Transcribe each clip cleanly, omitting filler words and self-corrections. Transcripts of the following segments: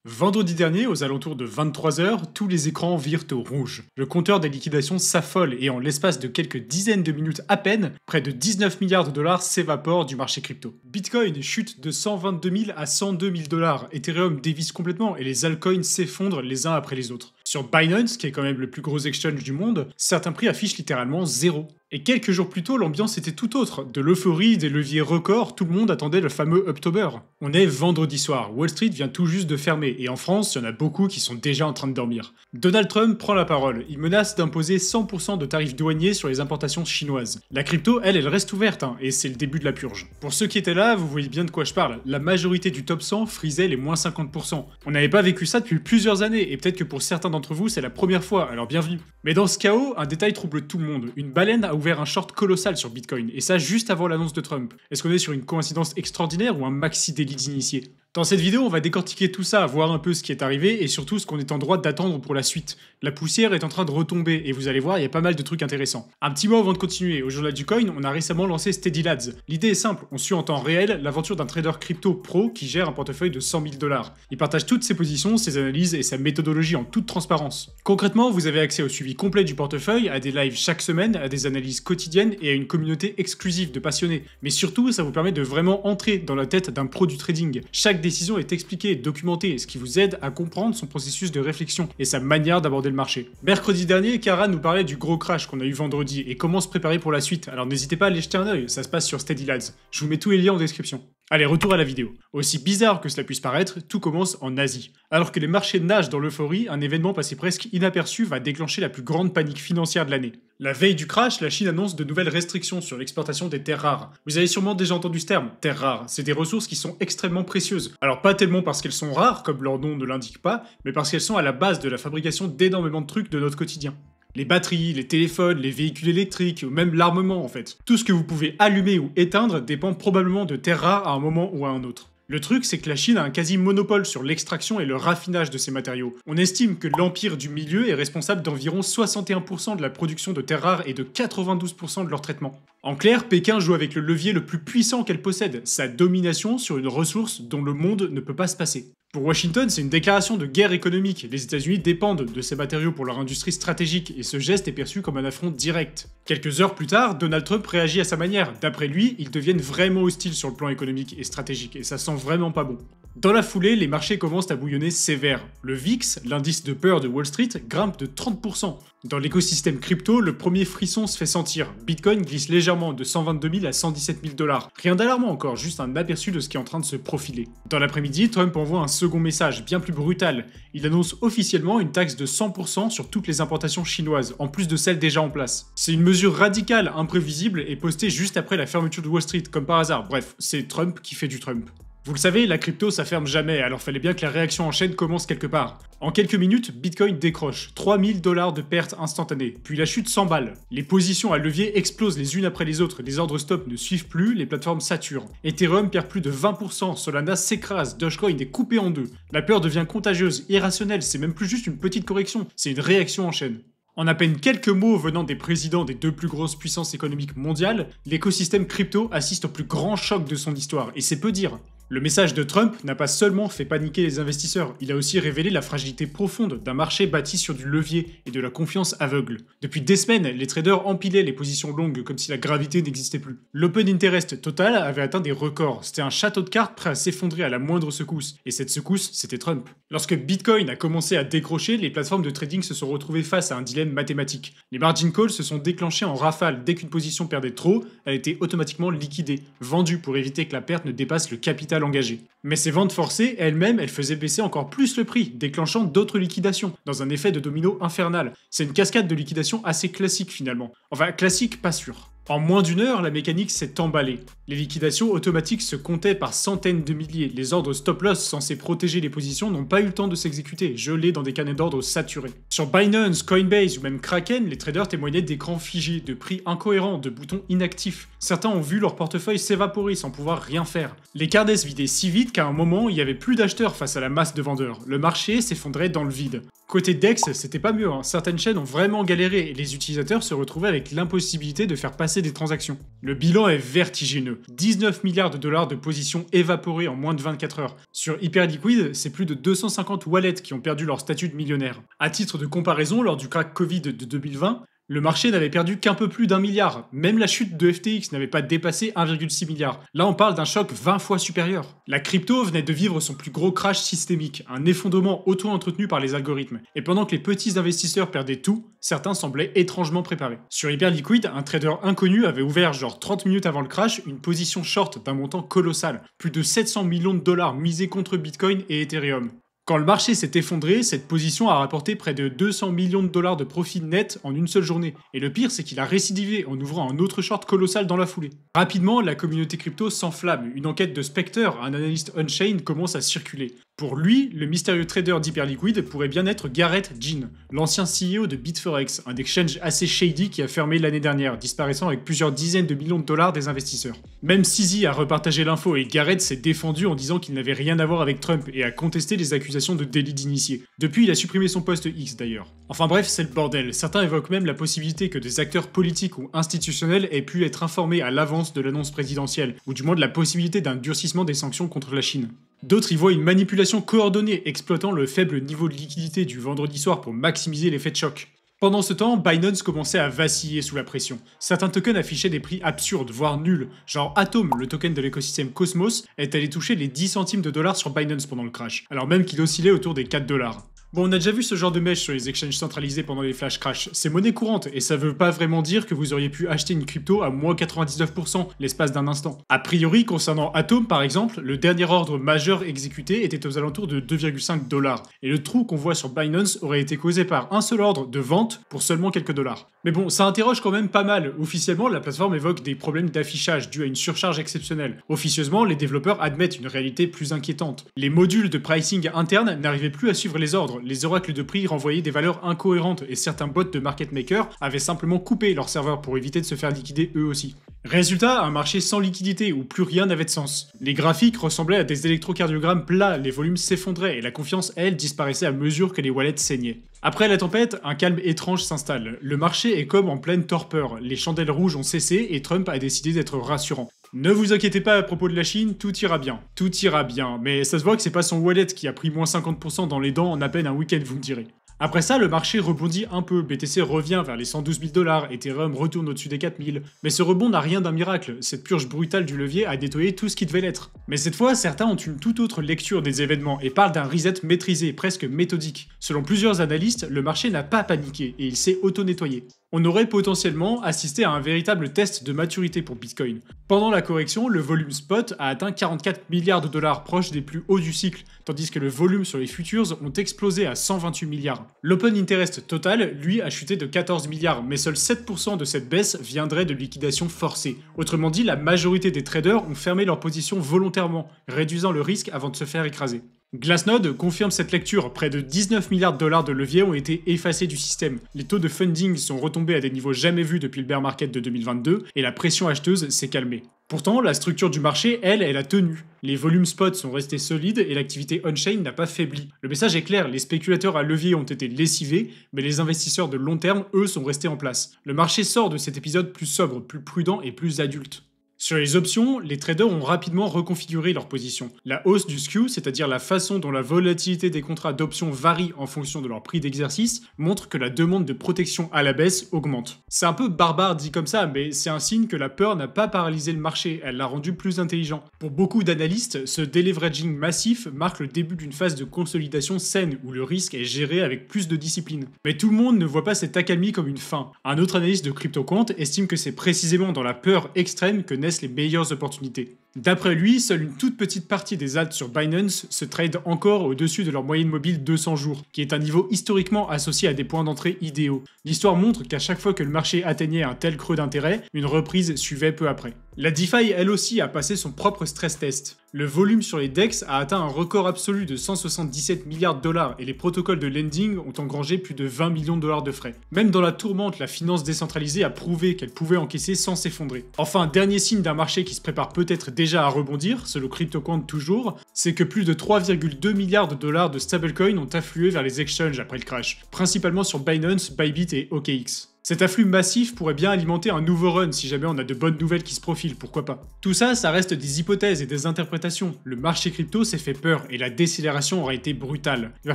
Vendredi dernier, aux alentours de 23 h, tous les écrans virent au rouge. Le compteur des liquidations s'affole et en l'espace de quelques dizaines de minutes à peine, près de 19 milliards de dollars s'évaporent du marché crypto. Bitcoin chute de 122 000 à 102 000 dollars, Ethereum dévisse complètement et les altcoins s'effondrent les uns après les autres. Sur Binance, qui est quand même le plus gros exchange du monde, certains prix affichent littéralement zéro. Et quelques jours plus tôt, l'ambiance était tout autre. De l'euphorie, des leviers records, tout le monde attendait le fameux Uptober. On est vendredi soir, Wall Street vient tout juste de fermer, et en France, il y en a beaucoup qui sont déjà en train de dormir. Donald Trump prend la parole, il menace d'imposer 100% de tarifs douaniers sur les importations chinoises. La crypto, elle reste ouverte, et c'est le début de la purge. Pour ceux qui étaient là, vous voyez bien de quoi je parle, la majorité du top 100 frisait les moins 50%. On n'avait pas vécu ça depuis plusieurs années, et peut-être que pour certains d'entre vous, c'est la première fois, alors bienvenue. Mais dans ce chaos, un détail trouble tout le monde. Une baleine a ouvert un short colossal sur Bitcoin, et ça juste avant l'annonce de Trump. Est-ce qu'on est sur une coïncidence extraordinaire ou un maxi délit d'initié ? Dans cette vidéo, on va décortiquer tout ça, voir un peu ce qui est arrivé et surtout ce qu'on est en droit d'attendre pour la suite. La poussière est en train de retomber et vous allez voir, il y a pas mal de trucs intéressants. Un petit mot avant de continuer, au journal du coin, on a récemment lancé Steady Lads. L'idée est simple, on suit en temps réel l'aventure d'un trader crypto pro qui gère un portefeuille de 100 000 dollars. Il partage toutes ses positions, ses analyses et sa méthodologie en toute transparence. Concrètement, vous avez accès au suivi complet du portefeuille, à des lives chaque semaine, à des analyses quotidiennes et à une communauté exclusive de passionnés. Mais surtout, ça vous permet de vraiment entrer dans la tête d'un pro du trading. Chaque décision est expliquée, documentée, ce qui vous aide à comprendre son processus de réflexion et sa manière d'aborder le marché. Mercredi dernier, Kara nous parlait du gros crash qu'on a eu vendredi et comment se préparer pour la suite. Alors n'hésitez pas à aller jeter un œil, ça se passe sur Steady Lads. Je vous mets tous les liens en description. Allez, retour à la vidéo. Aussi bizarre que cela puisse paraître, tout commence en Asie. Alors que les marchés nagent dans l'euphorie, un événement passé presque inaperçu va déclencher la plus grande panique financière de l'année. La veille du crash, la Chine annonce de nouvelles restrictions sur l'exportation des terres rares. Vous avez sûrement déjà entendu ce terme, terres rares. C'est des ressources qui sont extrêmement précieuses. Alors pas tellement parce qu'elles sont rares, comme leur nom ne l'indique pas, mais parce qu'elles sont à la base de la fabrication d'énormément de trucs de notre quotidien. Les batteries, les téléphones, les véhicules électriques, ou même l'armement en fait. Tout ce que vous pouvez allumer ou éteindre dépend probablement de terres rares à un moment ou à un autre. Le truc, c'est que la Chine a un quasi-monopole sur l'extraction et le raffinage de ces matériaux. On estime que l'empire du milieu est responsable d'environ 61% de la production de terres rares et de 92% de leur traitement. En clair, Pékin joue avec le levier le plus puissant qu'elle possède, sa domination sur une ressource dont le monde ne peut pas se passer. Pour Washington, c'est une déclaration de guerre économique. Les États-Unis dépendent de ces matériaux pour leur industrie stratégique et ce geste est perçu comme un affront direct. Quelques heures plus tard, Donald Trump réagit à sa manière. D'après lui, ils deviennent vraiment hostiles sur le plan économique et stratégique et ça sent vraiment pas bon. Dans la foulée, les marchés commencent à bouillonner sévère. Le VIX, l'indice de peur de Wall Street, grimpe de 30%. Dans l'écosystème crypto, le premier frisson se fait sentir. Bitcoin glisse légèrement de 122 000 à 117 000 dollars. Rien d'alarmant encore, juste un aperçu de ce qui est en train de se profiler. Dans l'après-midi, Trump envoie un second message, bien plus brutal. Il annonce officiellement une taxe de 100% sur toutes les importations chinoises, en plus de celles déjà en place. C'est une mesure radicale, imprévisible et postée juste après la fermeture de Wall Street, comme par hasard. Bref, c'est Trump qui fait du Trump. Vous le savez, la crypto ça ferme jamais, alors fallait bien que la réaction en chaîne commence quelque part. En quelques minutes, Bitcoin décroche, 3000 dollars de pertes instantanées, puis la chute s'emballe. Les positions à levier explosent les unes après les autres, les ordres stop ne suivent plus, les plateformes saturent. Ethereum perd plus de 20%, Solana s'écrase, Dogecoin est coupé en deux. La peur devient contagieuse, irrationnelle, c'est même plus juste une petite correction, c'est une réaction en chaîne. En à peine quelques mots venant des présidents des deux plus grosses puissances économiques mondiales, l'écosystème crypto assiste au plus grand choc de son histoire, et c'est peu dire. Le message de Trump n'a pas seulement fait paniquer les investisseurs, il a aussi révélé la fragilité profonde d'un marché bâti sur du levier et de la confiance aveugle. Depuis des semaines, les traders empilaient les positions longues comme si la gravité n'existait plus. L'open interest total avait atteint des records, c'était un château de cartes prêt à s'effondrer à la moindre secousse, et cette secousse, c'était Trump. Lorsque Bitcoin a commencé à décrocher, les plateformes de trading se sont retrouvées face à un dilemme mathématique. Les margin calls se sont déclenchés en rafale, dès qu'une position perdait trop, elle était automatiquement liquidée, vendue pour éviter que la perte ne dépasse le capital engagé. Mais ces ventes forcées, elles-mêmes, elles faisaient baisser encore plus le prix, déclenchant d'autres liquidations, dans un effet de domino infernal. C'est une cascade de liquidation assez classique finalement. Enfin, classique, pas sûr. En moins d'une heure, la mécanique s'est emballée. Les liquidations automatiques se comptaient par centaines de milliers. Les ordres stop-loss censés protéger les positions n'ont pas eu le temps de s'exécuter, gelés dans des carnets d'ordre saturés. Sur Binance, Coinbase ou même Kraken, les traders témoignaient d'écrans figés, de prix incohérents, de boutons inactifs. Certains ont vu leur portefeuille s'évaporer sans pouvoir rien faire. Les carnets se vidaient si vite qu'à un moment, il n'y avait plus d'acheteurs face à la masse de vendeurs. Le marché s'effondrait dans le vide. Côté DEX, c'était pas mieux, hein. Certaines chaînes ont vraiment galéré et les utilisateurs se retrouvaient avec l'impossibilité de faire passer des transactions. Le bilan est vertigineux. 19 milliards de dollars de positions évaporées en moins de 24 heures. Sur Hyperliquid, c'est plus de 250 wallets qui ont perdu leur statut de millionnaire. À titre de comparaison, lors du crack Covid de 2020, le marché n'avait perdu qu'un peu plus d'1 milliard. Même la chute de FTX n'avait pas dépassé 1,6 milliard. Là, on parle d'un choc 20 fois supérieur. La crypto venait de vivre son plus gros crash systémique, un effondrement auto-entretenu par les algorithmes. Et pendant que les petits investisseurs perdaient tout, certains semblaient étrangement préparés. Sur Hyperliquid, un trader inconnu avait ouvert genre 30 minutes avant le crash une position short d'un montant colossal. Plus de 700 millions de dollars misés contre Bitcoin et Ethereum. Quand le marché s'est effondré, cette position a rapporté près de 200 millions de dollars de profit net en une seule journée. Et le pire, c'est qu'il a récidivé en ouvrant un autre short colossal dans la foulée. Rapidement, la communauté crypto s'enflamme. Une enquête de Spectre, un analyste on-chain, commence à circuler. Pour lui, le mystérieux trader d'Hyperliquid pourrait bien être Gareth Jean, l'ancien CEO de Bitforex, un exchange assez shady qui a fermé l'année dernière, disparaissant avec plusieurs dizaines de millions de dollars des investisseurs. Même CZ a repartagé l'info et Gareth s'est défendu en disant qu'il n'avait rien à voir avec Trump et a contesté les accusations de délit d'initié. Depuis, il a supprimé son post X d'ailleurs. Enfin bref, c'est le bordel. Certains évoquent même la possibilité que des acteurs politiques ou institutionnels aient pu être informés à l'avance de l'annonce présidentielle, ou du moins de la possibilité d'un durcissement des sanctions contre la Chine. D'autres y voient une manipulation coordonnée exploitant le faible niveau de liquidité du vendredi soir pour maximiser l'effet de choc. Pendant ce temps, Binance commençait à vaciller sous la pression. Certains tokens affichaient des prix absurdes, voire nuls. Genre Atom, le token de l'écosystème Cosmos, est allé toucher les 10 centimes de dollars sur Binance pendant le crash, alors même qu'il oscillait autour des 4 dollars. Bon, on a déjà vu ce genre de mèche sur les exchanges centralisés pendant les flash crash. C'est monnaie courante et ça veut pas vraiment dire que vous auriez pu acheter une crypto à moins 99% l'espace d'un instant. A priori, concernant Atom par exemple, le dernier ordre majeur exécuté était aux alentours de 2,5 dollars. Et le trou qu'on voit sur Binance aurait été causé par un seul ordre de vente pour seulement quelques dollars. Mais bon, ça interroge quand même pas mal. Officiellement, la plateforme évoque des problèmes d'affichage dus à une surcharge exceptionnelle. Officieusement, les développeurs admettent une réalité plus inquiétante. Les modules de pricing interne n'arrivaient plus à suivre les ordres. Les oracles de prix renvoyaient des valeurs incohérentes et certains bots de market makers avaient simplement coupé leur serveur pour éviter de se faire liquider eux aussi. Résultat, un marché sans liquidité où plus rien n'avait de sens. Les graphiques ressemblaient à des électrocardiogrammes plats, les volumes s'effondraient et la confiance, elle, disparaissait à mesure que les wallets saignaient. Après la tempête, un calme étrange s'installe. Le marché est comme en pleine torpeur, les chandelles rouges ont cessé et Trump a décidé d'être rassurant. Ne vous inquiétez pas à propos de la Chine, tout ira bien. Tout ira bien, mais ça se voit que c'est pas son wallet qui a pris moins 50% dans les dents en à peine un week-end, vous me direz. Après ça, le marché rebondit un peu, BTC revient vers les 112 000 $, Ethereum retourne au-dessus des 4 000. Mais ce rebond n'a rien d'un miracle, cette purge brutale du levier a nettoyé tout ce qui devait l'être. Mais cette fois, certains ont une toute autre lecture des événements et parlent d'un reset maîtrisé, presque méthodique. Selon plusieurs analystes, le marché n'a pas paniqué et il s'est auto-nettoyé. On aurait potentiellement assisté à un véritable test de maturité pour Bitcoin. Pendant la correction, le volume spot a atteint 44 milliards de dollars, proche des plus hauts du cycle, tandis que le volume sur les futures ont explosé à 128 milliards. L'open interest total, lui, a chuté de 14 milliards, mais seuls 7% de cette baisse viendrait de liquidation forcée. Autrement dit, la majorité des traders ont fermé leur position volontairement, réduisant le risque avant de se faire écraser. Glassnode confirme cette lecture, près de 19 milliards de dollars de levier ont été effacés du système. Les taux de funding sont retombés à des niveaux jamais vus depuis le bear market de 2022 et la pression acheteuse s'est calmée. Pourtant, la structure du marché, elle a tenu. Les volumes spot sont restés solides et l'activité on-chain n'a pas faibli. Le message est clair, les spéculateurs à levier ont été lessivés, mais les investisseurs de long terme, eux, sont restés en place. Le marché sort de cet épisode plus sobre, plus prudent et plus adulte. Sur les options, les traders ont rapidement reconfiguré leur position. La hausse du skew, c'est-à-dire la façon dont la volatilité des contrats d'options varie en fonction de leur prix d'exercice, montre que la demande de protection à la baisse augmente. C'est un peu barbare dit comme ça, mais c'est un signe que la peur n'a pas paralysé le marché, elle l'a rendu plus intelligent. Pour beaucoup d'analystes, ce deleveraging massif marque le début d'une phase de consolidation saine où le risque est géré avec plus de discipline. Mais tout le monde ne voit pas cette accalmie comme une fin. Un autre analyste de CryptoQuant estime que c'est précisément dans la peur extrême que naissent les meilleures opportunités. D'après lui, seule une toute petite partie des alts sur Binance se trade encore au-dessus de leur moyenne mobile 200 jours, qui est un niveau historiquement associé à des points d'entrée idéaux. L'histoire montre qu'à chaque fois que le marché atteignait un tel creux d'intérêt, une reprise suivait peu après. La DeFi, elle aussi, a passé son propre stress test. Le volume sur les DEX a atteint un record absolu de 177 milliards de dollars et les protocoles de lending ont engrangé plus de 20 millions de dollars de frais. Même dans la tourmente, la finance décentralisée a prouvé qu'elle pouvait encaisser sans s'effondrer. Enfin, dernier signe d'un marché qui se prépare peut-être déjà à rebondir, selon CryptoQuant toujours, c'est que plus de 3,2 milliards de dollars de stablecoins ont afflué vers les exchanges après le crash, principalement sur Binance, Bybit et OKX. Cet afflux massif pourrait bien alimenter un nouveau run si jamais on a de bonnes nouvelles qui se profilent, pourquoi pas. Tout ça, ça reste des hypothèses et des interprétations. Le marché crypto s'est fait peur et la décélération aura été brutale. Il va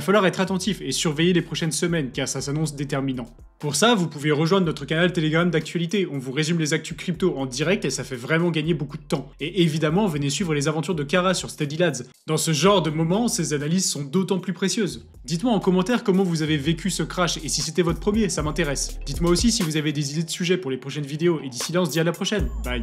falloir être attentif et surveiller les prochaines semaines car ça s'annonce déterminant. Pour ça, vous pouvez rejoindre notre canal Telegram d'actualité, on vous résume les actus crypto en direct et ça fait vraiment gagner beaucoup de temps. Et évidemment, venez suivre les aventures de Kara sur Steady Lads. Dans ce genre de moment, ces analyses sont d'autant plus précieuses. Dites-moi en commentaire comment vous avez vécu ce crash et si c'était votre premier, ça m'intéresse. Dites-moi aussi si vous avez des idées de sujets pour les prochaines vidéos et d'ici là on se dit à la prochaine, bye.